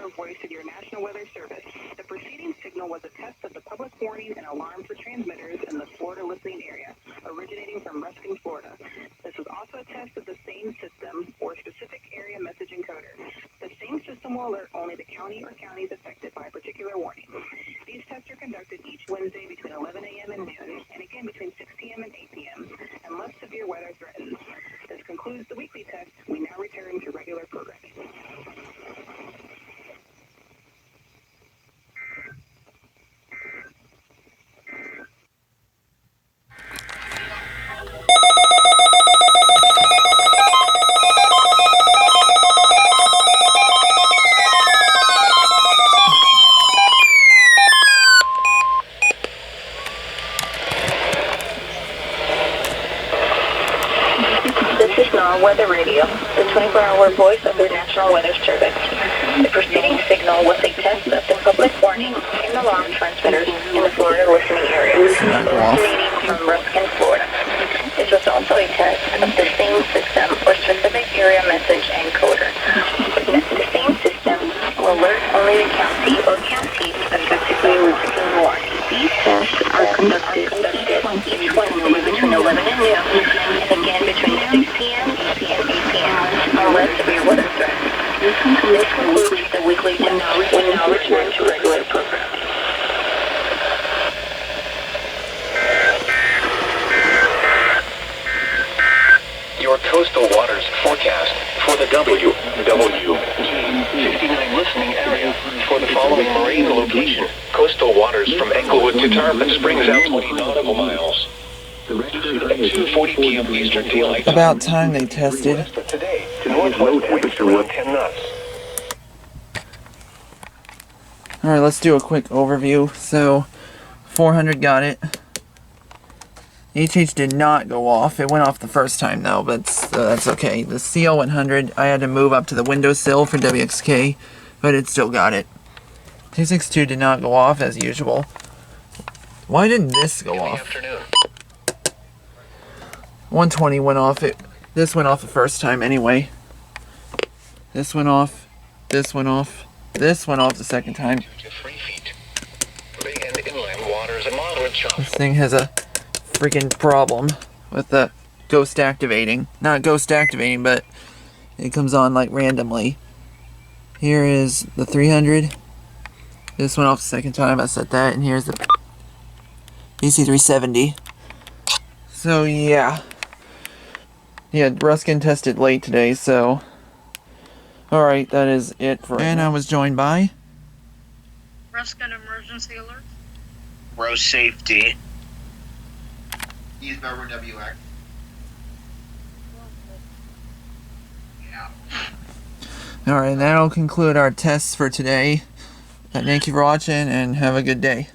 NOAA voice of your National Weather Service. The preceding signal was a test of the public warning and alarm for transmitters in the Florida listening area, originating from Ruskin, Florida. This was also a test of the same system or specific area message encoder. The same system will alert only the county or counties affected by a particular warning. These tests are conducted each Wednesday between 11 a.m. and noon, and again between 6 p.m. and 8 p.m., unless severe weather threatens. This concludes the weekly test. We now return to regular programming. This is NOAA Weather Radio, the 24-hour voice of the National Weather Service. The preceding signal was a test of the public warning and alarm transmitters in the Florida listening area, originating from Ruskin, Florida. This was also a test of the same system or specific area message encoder. The same system will alert only the county or counties affected by a particular warning. These tests are conducted each Wednesday between 11 and noon, and again between 6 p.m. and 8 p.m. unless severe weather threatens. This concludes the weekly test. We now return to regular programming. Your coastal waters forecast for the WWE 59 listening area for the following marine location. Coastal waters from Englewood to Tarpon Springs out 20 nautical miles. At 2:40 p.m. Eastern Daylight Time. About time they tested. Today, to northwest winds around 10 knots. Alright, let's do a quick overview. So, 400 got it. HH did not go off. It went off the first time though, but that's okay. The CL100, I had to move up to the windowsill for WXK, but it still got it. 262 did not go off as usual. Why didn't this go off? 120 went off. This went off the first time anyway. This went off. This went off. This went off the second time. This thing has a freaking problem with the ghost activating. Not ghost activating, but it comes on like randomly. Here is the 300. This went off the second time. I set that, and here's the BC370. So yeah. Yeah, Ruskin tested late today, so alright, that is it for And I was joined by Ruskin Emergency Alert. Row Safety. Use number WX. Yeah. Alright, and that'll conclude our tests for today. Thank you for watching, and have a good day.